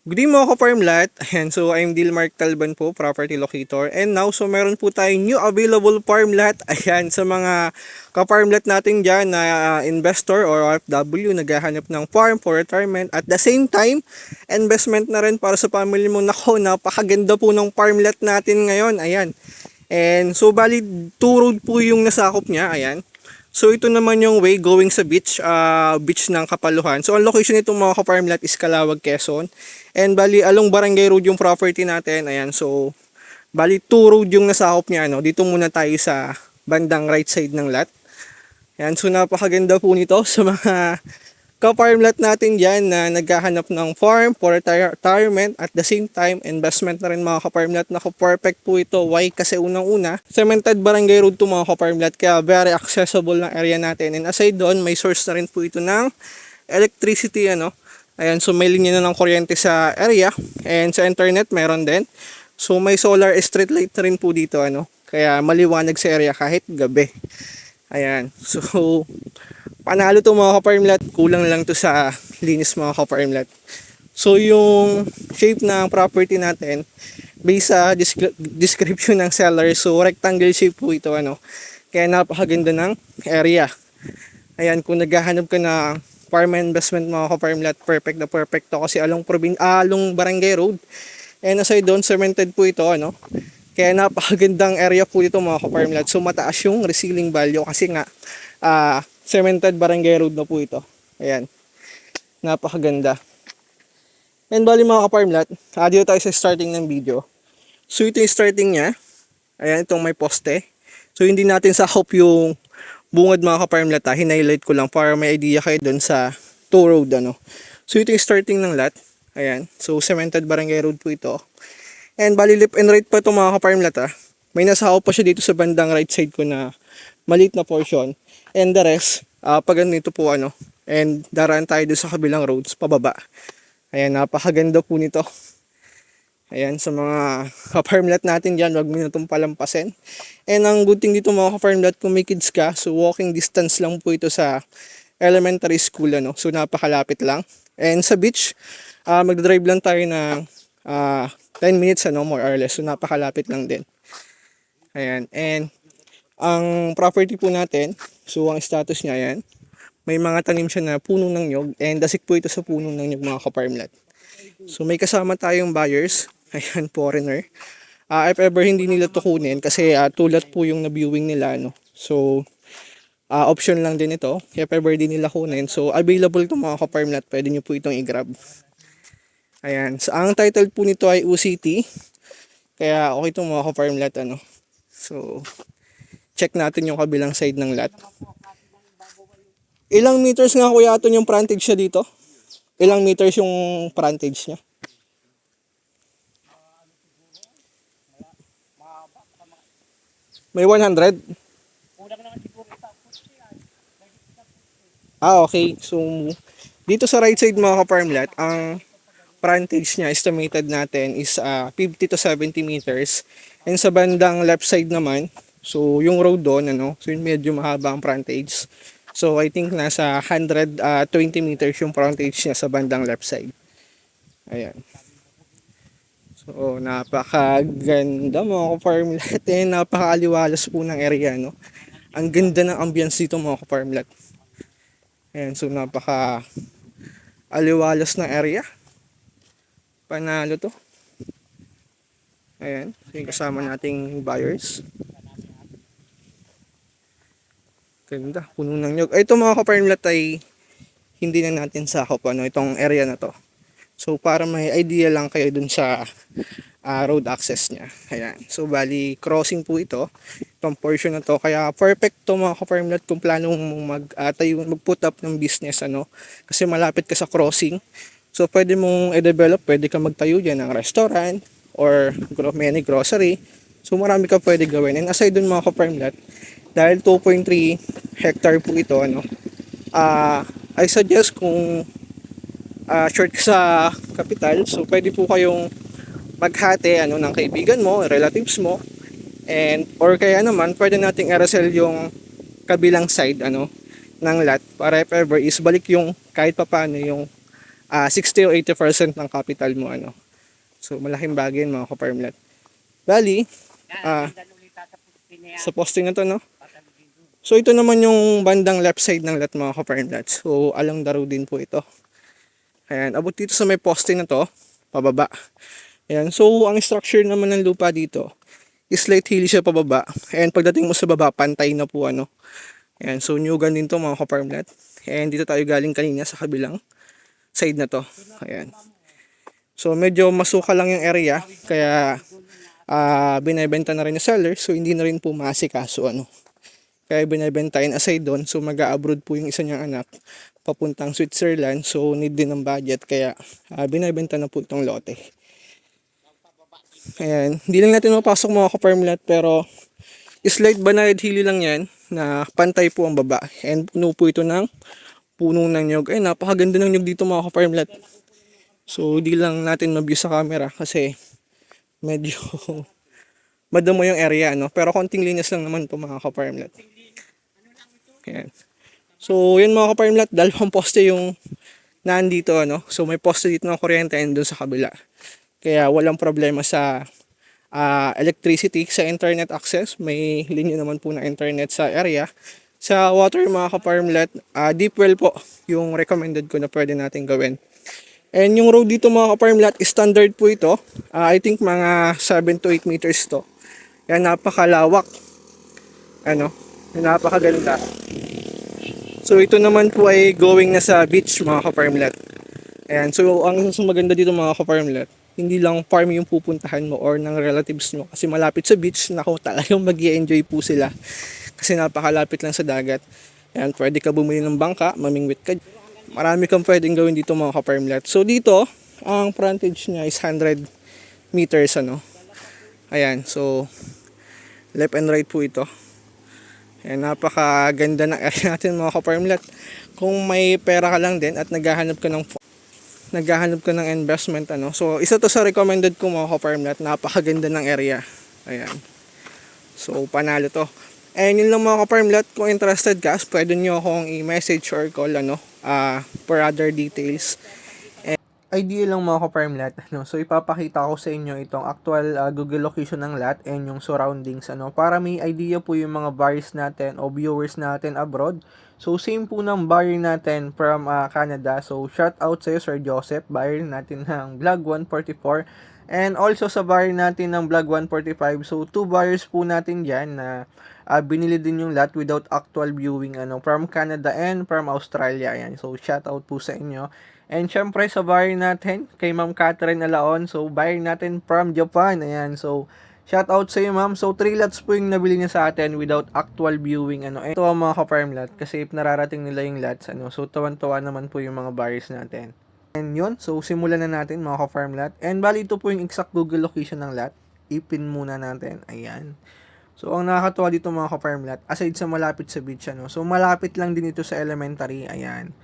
Good evening mga ka-farmlat. Ayan, so I'm Dilmark Talban po, property locator. And now, so meron po tayong new available farmlat. Ayan, sa mga ka-farmlat natin dyan na investor or OFW, naghahanap ng farm for retirement. At the same time, investment na rin para sa family mo. Nako, napakaganda po ng farmlat natin ngayon. Ayan. And so, bali, two road po yung nasakop niya. Ayan. So ito naman yung way going sa beach ng Kapaluhan. So ang location nito mga ka-farmlat is Calawag, Quezon. And bali along Barangay Road yung property natin. Ayan, so bali two road yung nasakop niya, ano. Dito muna tayo sa bandang right side ng lot. Ayan, so napakaganda po nito sa mga ka-farmlat natin dyan na naghahanap ng farm for retirement at the same time investment na rin mga ka-farmlat. Naku, perfect po ito. Why? Kasi unang-una, cemented barangay road to mga ka-farmlat, kaya very accessible ng area natin. And aside doon, may source na rin po ito ng electricity, ano. Ayan, so may linya na ng kuryente sa area and sa internet meron din. So may solar street light na rin po dito, ano. Kaya maliwanag sa area kahit gabi. Ayan, so panalo to mga ka-farmlat. Kulang lang to sa linis mga ka-farmlat. So yung shape ng property natin based sa description ng seller, so rectangle shape po ito, ano. Kaya napakaganda ng area. Ayan, kung naghahanap ka na farm investment mga ka-farmlat, perfect na perfect to kasi along Barangay Road. And aside doon, cemented po ito, ano. Kaya napakagandang area po dito mga ka-farmlat. So mataas yung reselling value kasi nga cemented barangay road na po ito. Ayan. Napakaganda. And bali mga ka-farmlat, dito tayo sa starting ng video. So ito yung starting niya. Ayan, itong may poste. So hindi natin sakop yung bungad mga ka-farmlat. Hinighlight ko lang para may idea kayo doon sa tow road, ano. So ito yung starting ng lot. Ayan. So cemented barangay road po ito. And bali left and right pa ito mga ka-farmlat. May nasakop pa siya dito sa bandang right side ko na maliit na portion. And the rest, pag ganito po, ano. And daraan tayo doon sa kabilang roads, pababa. Ayan, napakaganda po nito. Ayan, sa mga ka-farmlat natin dyan, wag mo na itong palampasin. And ang good thing dito mga ka-farmlat, kung may kids ka, so walking distance lang po ito sa elementary school, ano. So napakalapit lang. And sa beach, magdadrive lang tayo ng 10 minutes, ano, more or less. So napakalapit lang din. Ayan, and ang property po natin, so ang status niya, yan, may mga tanim siya na puno ng nyog and dasik po ito sa puno ng nyog mga ka-farmlat. So may kasama tayong buyers, ayan, foreigner. If ever hindi nila to kunin kasi tulad po yung na-viewing nila, no. So option lang din ito if ever di nila kunin. So available to mga ka-farmlat, pwede nyo po itong i-grab. Ayan, so ang title po nito ay UCT. Kaya okay itong mga ka-farmlat, ano. So check natin yung kabilang side ng lot. Ilang meters nga kuya ito yung frontage siya dito? Ilang meters yung frontage niya? May 100? Okay. So, dito sa right side mga ka-farmlat, ang frontage niya estimated natin is 50 to 70 meters. And sa bandang left side naman, so yung road doon, ano, so yung medyo mahaba ang frontage. So I think nasa 120 meters yung frontage niya sa bandang left side. Ayan. So napakaganda mga ka-farmlat. Napakaaliwalas po ng area, no. Ang ganda ng ambience dito mga ka-farmlat. Ayan, so napaka aliwalas ng area. Panalo to. Ayan, so yung kasama nating buyers. Ganda, puno ng nyog. Ito mga ka-farmlat ay hindi na natin sakop, ano, itong area na to. So para may idea lang kayo dun sa road access niya. Ayan. So bali crossing po ito. Itong portion na to. Kaya perfect to mga ka-farmlat kung plano mong mag-put up ng business, ano. Kasi malapit ka sa crossing. So pwede mong i-develop, pwede ka magtayo dyan ng restaurant or mini grocery. So marami ka pwede gawin. And aside dun mga ka-farmlat, dahil 2.3 hectare po ito, ano, I suggest kung short ka sa capital, so pwede po kayong maghati, ano, ng kaibigan mo, relatives mo, and or kaya naman pwede nating i-resell yung kabilang side, ano, ng lot para if ever is balik yung kahit papaano yung 60 o 80% ng capital mo ano. So malaking bagay yun mga ka-farmlet. Bali, ah, sa posting na to no. So ito naman yung bandang left side ng lot mga ka-farmlet. So along the road din po ito. Ayan, abot dito sa may posting na to, pababa. Ayan, so ang structure naman ng lupa dito, slight hilly siya pababa. And pagdating mo sa baba, pantay na po ano. Ayan, so nyugan din to mga ka-farmlet. And dito tayo galing kanina sa kabilang side na to. Ayan. So medyo masuka lang yung area, kaya binebenta na rin ng seller, so hindi na rin po maasikaso ano. Kaya binebentahin aside doon, so mag-a-abroad po yung isa niyang anak papuntang Switzerland, so need din ng budget, kaya binebenta na po itong lote. Ayan, hindi lang natin mapasok mga ka-farmlet, pero slight banayad hilly lang yan na pantay po ang baba, and puno po ito ng puno ng nyog. Ay, napakaganda ng nyog dito mga ka-farmlet. So di lang natin ma-view sa camera kasi medyo madamo yung area no, pero konting linis lang naman po mga ka-farmlet. Ayan. So yun mga ka-farmlet, dalawang poste yung nandito ano. So may poste dito ng kuryente and doon sa kabila. Kaya walang problema sa electricity, sa internet access. May linya naman po na internet sa area. Sa water mga ka-farmlet, deep well po yung recommended ko na pwede natin gawin. And yung road dito mga ka-farmlet, standard po ito. I think mga 7 to 8 meters to. Yan, napakalawak. Ano, napakaganda. So ito naman po ay going na sa beach mga ka-farmlet. Ayan, so ang maganda dito mga ka-farmlet, hindi lang farm yung pupuntahan mo or ng relatives mo kasi malapit sa beach, nako talagang mag-i-enjoy po sila kasi napakalapit lang sa dagat. Ayan, pwede ka bumili ng bangka, mamingwit ka. Marami kang pwedeng gawin dito mga ka-farmlet. So dito, ang frontage niya is 100 meters ano. Ayan, so left and right po ito. Ayan, napakaganda ng area natin mga ka-farmlet. Kung may pera ka lang din at naghahanap ka ng investment ano. So isa to sa recommended ko mga ka-farmlet, napakaganda ng area. Ayan. So panalo to. And yun lang mga ka-farmlet, kung interested ka, pwede nyo akong i-message or call ano, for other details. Idea lang mga ka-farmlet, ano, so ipapakita ko sa inyo itong actual Google location ng lot and yung surroundings ano, para may idea po yung mga buyers natin o viewers natin abroad. So same po ng buyer natin from Canada. So shout out sa iyo Sir Joseph, buyer natin ng Vlog 144, and also sa buyer natin ng Vlog 145. So two buyers po natin diyan na binili din yung lot without actual viewing ano, from Canada and from Australia. Ayan. So shout out po sa inyo. And syempre sa buyer natin, kay Ma'am Catherine Alaon. So buyer natin from Japan. Ayan. So shout out sa iyo ma'am. So 3 lots po yung nabili niya sa atin without actual viewing ano. Ito ang mga ka-farm lot kasi if nararating nila yung lots ano. So tawan-tawa naman po yung mga buyers natin. And yun, so simulan na natin mga ka-farm lot. And bali ito po yung exact Google location ng lot. Ipin muna natin. Ayan. So ang nakakatuwa dito mga ka-farm lot, aside sa malapit sa beach ano. So malapit lang din ito sa elementary. Ayan.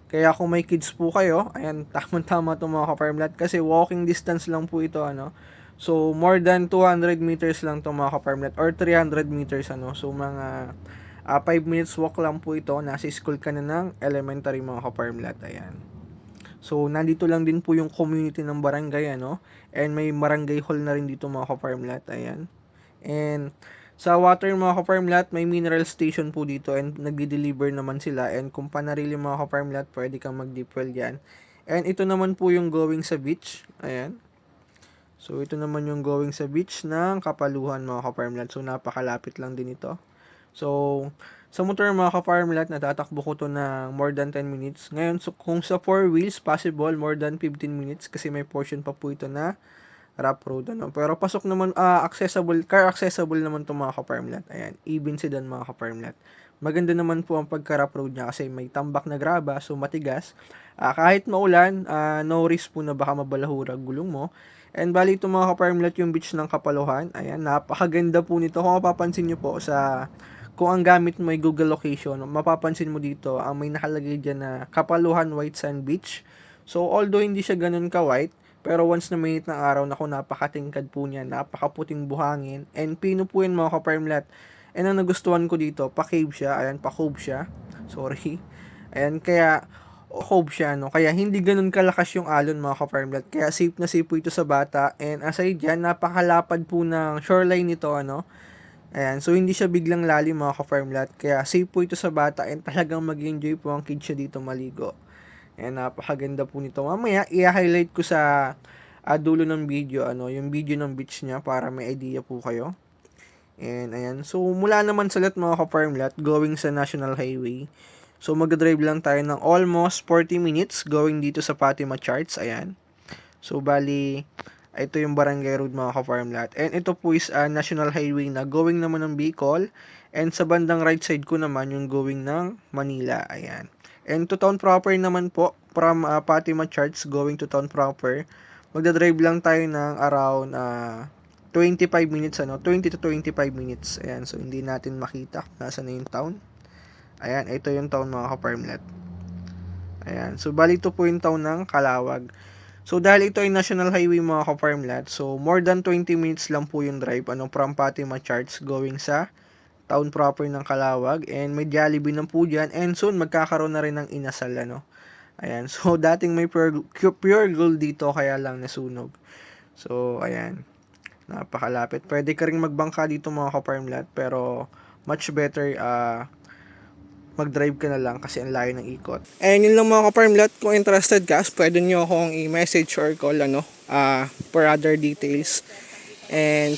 Kaya kung may kids po kayo, ayan, tamang-tama itong mga ka-farm lot kasi walking distance lang po ito, ano. So, more than 200 meters lang itong mga ka-farm lot or 300 meters, ano. So, mga 5 minutes walk lang po ito. Nasa school ka na ng elementary mga ka-farm lot, ayan. So, nandito lang din po yung community ng barangay, ano. And may barangay hall na rin dito mga ka-farm lot, ayan. And sa water mga ka-farm lot, may mineral station po dito and nagdi-deliver naman sila. And kung panarili mga ka-farm lot, pwede kang mag-deep well dyan. And ito naman po yung going sa beach. Ayan. So ito naman yung going sa beach ng Kapaluhan mga ka-farm lot. So napakalapit lang din ito. So sa motor mga ka-farm lot, natatakbo ko to na more than 10 minutes. Ngayon, so, kung sa 4 wheels, possible more than 15 minutes kasi may portion pa po ito na rough road ano. Pero pasok naman accessible, car accessible naman 'tong mga ka-farm lot. Ayan, even sedan mga ka-farm lot. Maganda naman po ang pagka-rough road niya kasi may tambak na graba, so matigas. Kahit maulan, no risk po na baka mabalahura gulong mo. And bali ito mga ka-farm lot yung beach ng Kapaluhan. Ayan, napakaganda po nito. Kung mapapansin niyo po kung ang gamit mo ay Google location, mapapansin mo dito ang may nakalagay diyan na Kapaluhan White Sand Beach. So although hindi siya ganoon ka-white, pero once na mainit ng araw, naku, napakatingkad po niya, napakaputing buhangin, and pino po yan mga ka-farm lot. And ang nagustuhan ko dito, pa-cave siya, ayan, pa-cove siya, sorry. Ayan, kaya cove siya, no? Kaya hindi ganun kalakas yung alon, mga ka-farmlat. Kaya safe na safe po ito sa bata. And aside dyan, napakalapad po ng shoreline nito, ano? Ayan, so hindi siya biglang lalim, mga ka-farmlat. Kaya safe po ito sa bata and talagang mag-enjoy po ang kids siya dito maligo. Ayan, napakaganda po nito. Mamaya, i-highlight ko sa dulo ng video, ano, yung video ng beach niya para may idea po kayo. And ayan, so mula naman sa lahat, mga ka-farmlat, going sa National Highway. So mag-drive lang tayo ng almost 40 minutes going dito sa Fatima Charts. Ayan. So bali, ito yung Barangay Road, mga ka-farmlat. And ito po is National Highway na going naman ng Bicol. And sa bandang right side ko naman yung going ng Manila. Ayan. And to town proper naman po, from Fatima Charts going to town proper, magdadrive lang tayo ng around 25 minutes, ano, 20 to 25 minutes. Ayan, so hindi natin makita nasa na yung town. Ayan, ito yung town, mga ka-farmlat. Ayan, so bali ito po yung town ng Calawag. So dahil ito ay National Highway, mga ka-farmlat, so more than 20 minutes lang po yung drive, ano, from Fatima Charts going sa town proper ng Calawag. And may Jollibee na po dyan. And soon, magkakaroon na rin ng inasal, ano. Ayan, so dating may pure gold dito, kaya lang nasunog. So, ayan, napakalapit. Pwede ka rin magbangka dito, mga ka-farmlat, pero much better mag-drive ka na lang kasi ang layo ng ikot. And yun lang, mga ka-farmlat. Kung interested ka, pwede nyo akong i-message or call, ano, for other details. And